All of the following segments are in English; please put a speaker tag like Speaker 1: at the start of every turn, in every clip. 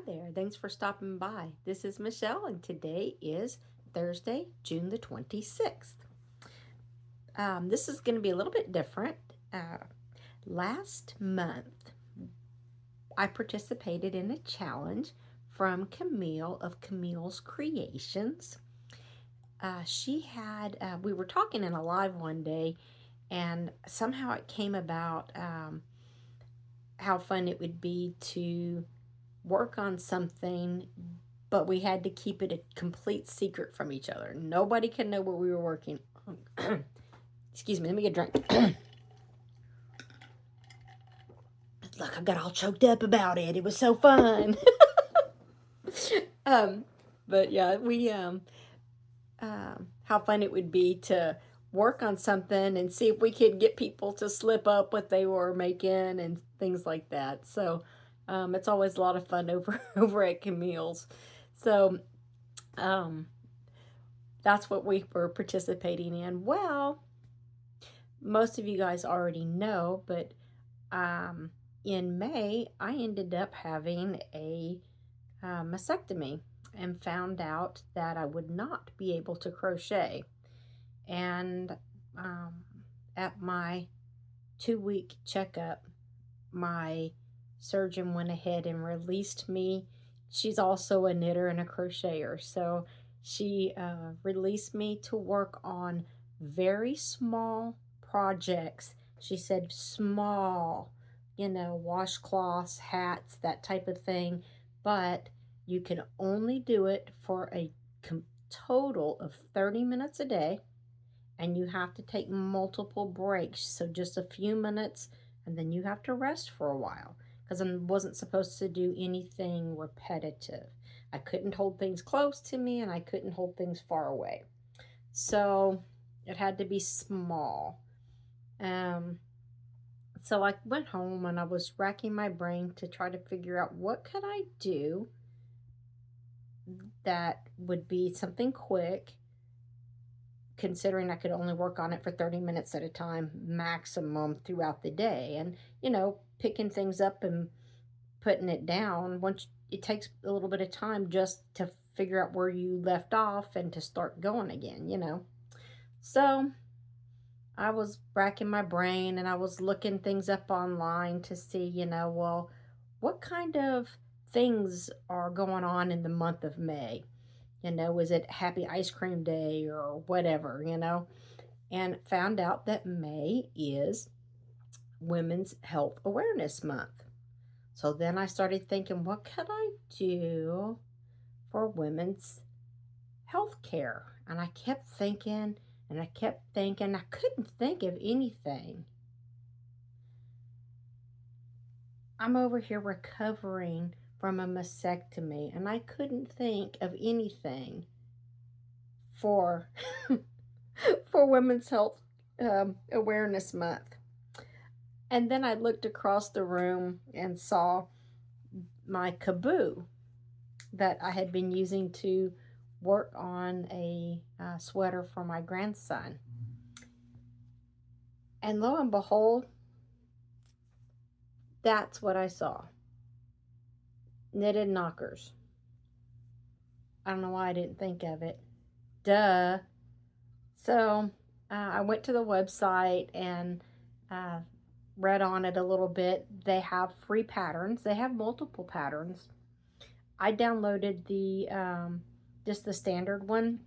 Speaker 1: Hi there, thanks for stopping by. This is Michelle, and today is Thursday, June the 26th. This is going to be a little bit different. Last month, I participated in a challenge from Camille of Camille's Creations. We were talking in a live one day, and somehow it came about how fun it would be to work on something, but we had to keep it a complete secret from each other. Nobody could know what we were working on. Excuse me, let me get a drink. Look, I got all choked up about it. It was so fun. But yeah, how fun it would be to work on something and see if we could get people to slip up what they were making and things like that. So it's always a lot of fun over at Camille's. So that's what we were participating in. Well, most of you guys already know, but in May, I ended up having a mastectomy and found out that I would not be able to crochet. And at my 2-week checkup, my surgeon went ahead and released me. She's also a knitter and a crocheter, so she released me to work on very small projects. She said small, washcloths, hats, that type of thing, but you can only do it for a total of 30 minutes a day, and you have to take multiple breaks, so just a few minutes, and then you have to rest for a while, because I wasn't supposed to do anything repetitive. I couldn't hold things close to me, and I couldn't hold things far away. So it had to be small. So I went home and I was racking my brain to try to figure out what could I do that would be something quick, considering I could only work on it for 30 minutes at a time maximum throughout the day. And, picking things up and putting it down, once it takes a little bit of time just to figure out where you left off and to start going again. So I was racking my brain and I was looking things up online to see, well, what kind of things are going on in the month of May? Is it Happy Ice Cream Day or whatever, And found out that May is Women's Health Awareness Month. So then I started thinking, what could I do for women's health care? And I kept thinking, and I kept thinking, I couldn't think of anything. I'm over here recovering from a mastectomy, and I couldn't think of anything for for Women's Health Awareness Month. And then I looked across the room and saw my kaboo that I had been using to work on a sweater for my grandson. And lo and behold, that's what I saw. Knitted knockers. I don't know why I didn't think of it. Duh. So I went to the website and read on it a little bit. They have free patterns. They have multiple patterns. I downloaded the just the standard one.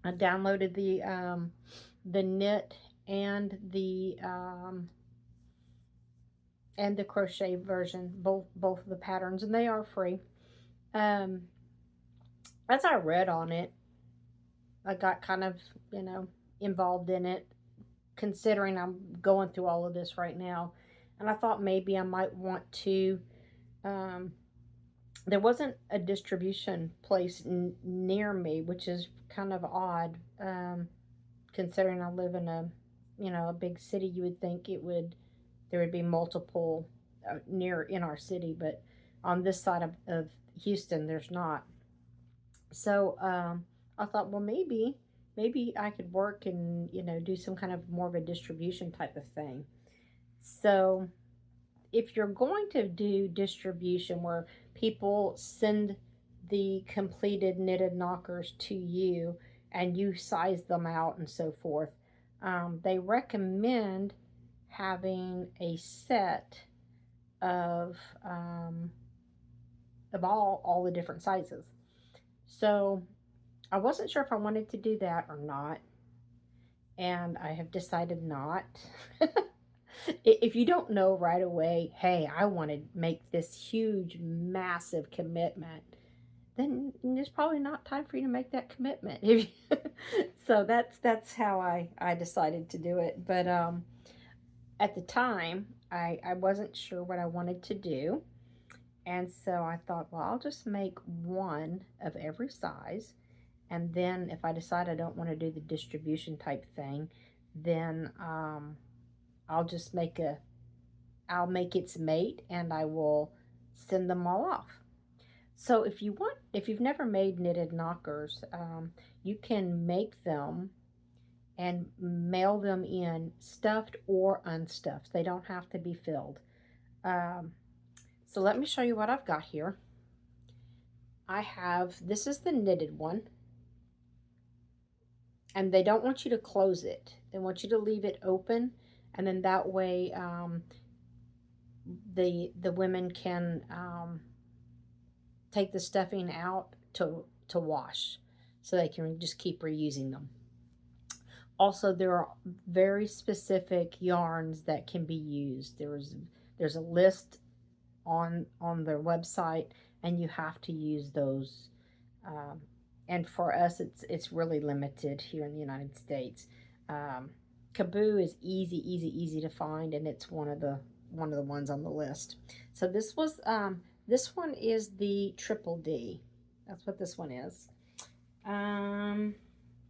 Speaker 1: I downloaded the knit and the crochet version, both of the patterns, and they are free. As I read on it, I got kind of involved in it, considering I'm going through all of this right now, and I thought maybe I might want to. There wasn't a distribution place near me, which is kind of odd, considering I live in a big city. You would think there would be multiple near in our city, but on this side of Houston, there's not. So I thought, well, maybe I could work and do some kind of more of a distribution type of thing. So if you're going to do distribution where people send the completed knitted knockers to you and you size them out and so forth. They recommend having a set of um, all the different sizes. So I wasn't sure if I wanted to do that or not, and I have decided not. If you don't know right away, hey, I want to make this huge, massive commitment, then there's probably not time for you to make that commitment. So that's how I decided to do it. But at the time, I wasn't sure what I wanted to do. And so I thought, well, I'll just make one of every size. And then if I decide I don't want to do the distribution type thing, then I'll just I'll make its mate and I will send them all off. So if you've never made knitted knockers, you can make them and mail them in stuffed or unstuffed. They don't have to be filled. Um, so let me show you what I've got here. This is the knitted one. And they don't want you to close it. They want you to leave it open. And then that way the women can take the stuffing out to wash. So they can just keep reusing them. Also, there are very specific yarns that can be used. There's a list on their website, and you have to use those. And for us, it's really limited here in the United States. Kaboo is easy to find, and it's one of the ones on the list. So this one is the Triple D. That's what this one is.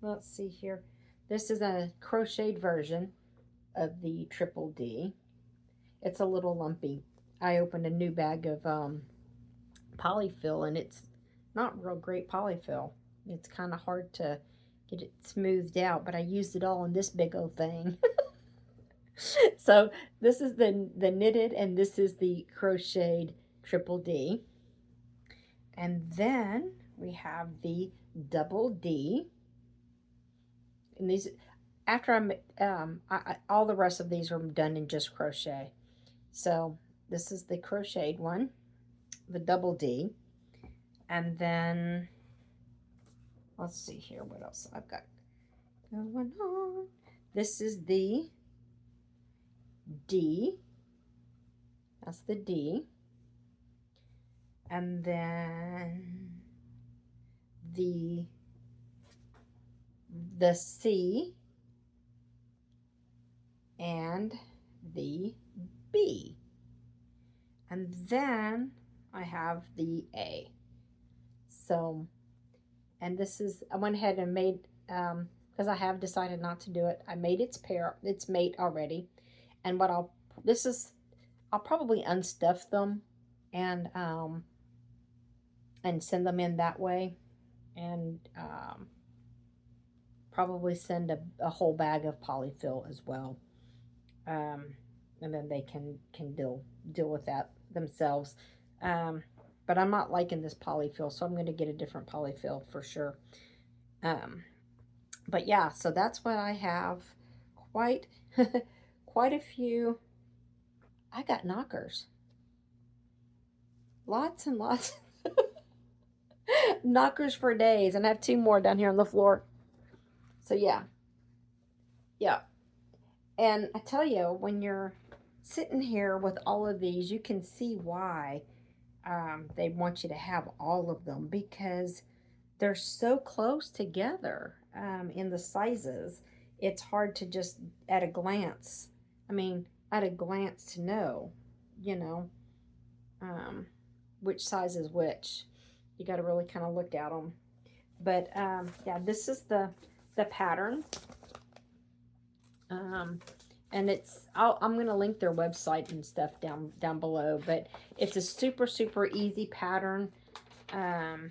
Speaker 1: Let's see here. This is a crocheted version of the Triple D. It's a little lumpy. I opened a new bag of polyfill, and it's not real great polyfill. It's kind of hard to get it smoothed out, but I used it all in this big old thing. So this is the knitted, and this is the crocheted Triple D. And then we have the Double D. And these, after all the rest of these were done in just crochet. So this is the crocheted one, the Double D. And then, let's see here, what else I've got going on. This is the D. That's the D. And then the C and the B. And then I have the A. So, and this is, I went ahead and made, because I have decided not to do it, I made its mate already. And what I'll probably unstuff them and send them in that way. And probably send a whole bag of polyfill as well. And then they can deal with that themselves. But I'm not liking this polyfill, so I'm going to get a different polyfill for sure. But yeah, so that's what I have. Quite a few. I got knockers. Lots and lots. Knockers for days, and I have 2 more down here on the floor. So yeah. And I tell you, when you're sitting here with all of these, you can see why they want you to have all of them, because they're so close together in the sizes. It's hard to just at a glance. I mean, at a glance to know, which size is which. You got to really kind of look at them. But yeah, this is the pattern. And I'm going to link their website and stuff down below, but it's a super easy pattern. And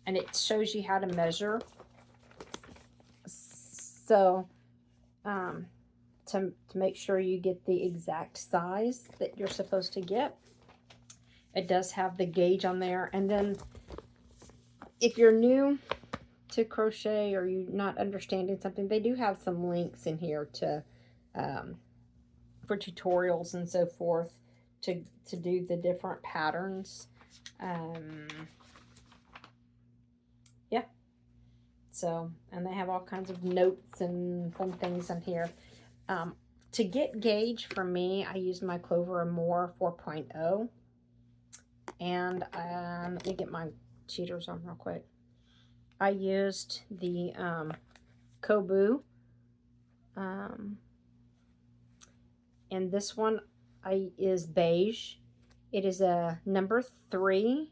Speaker 1: it shows you how to measure. So, to make sure you get the exact size that you're supposed to get. It does have the gauge on there. And then if you're new to crochet or you're not understanding something, they do have some links in here to for tutorials and so forth to do the different patterns. Yeah. So, and they have all kinds of notes and fun things on here. To get gauge for me, I used my Clover & More 4.0. And let me get my cheaters on real quick. I used the Kobu. And this one is beige. It is a number 3.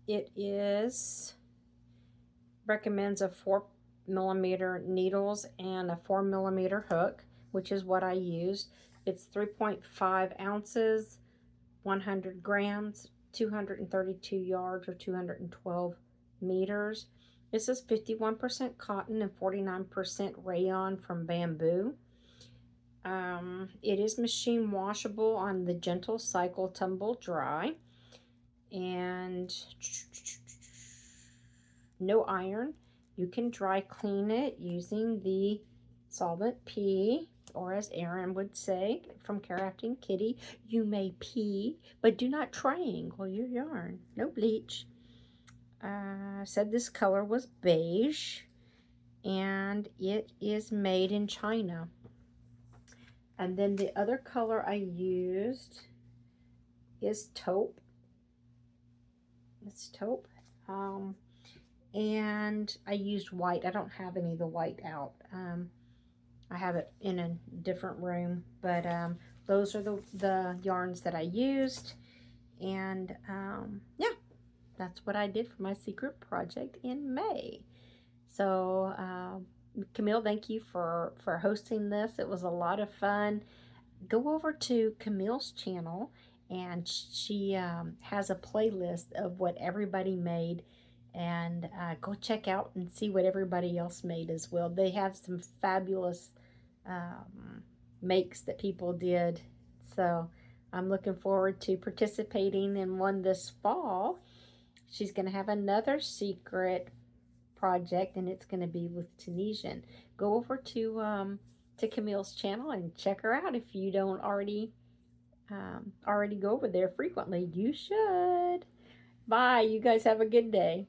Speaker 1: It recommends a 4mm needles and a 4mm hook, which is what I used. It's 3.5 ounces, 100 grams, 232 yards or 212 meters. This is 51% cotton and 49% rayon from bamboo. It is machine washable on the gentle cycle tumble dry. And no iron. You can dry clean it using the solvent P, or as Erin would say from Crafting Kitty, you may pee, but do not triangle your yarn. No bleach. Said this color was beige, and it is made in China. And then the other color I used is taupe. It's taupe. And I used white. I don't have any of the white out. I have it in a different room, but those are the yarns that I used. And yeah, that's what I did for my secret project in May. So Camille, thank you for hosting this. It was a lot of fun. Go over to Camille's channel, and she has a playlist of what everybody made, and go check out and see what everybody else made as well. They have some fabulous makes that people did, so I'm looking forward to participating in one this fall. She's going to have another secret project, and it's going to be with Tunisian. Go over to Camille's channel and check her out if you don't already go over there frequently. You should. Bye. You guys have a good day.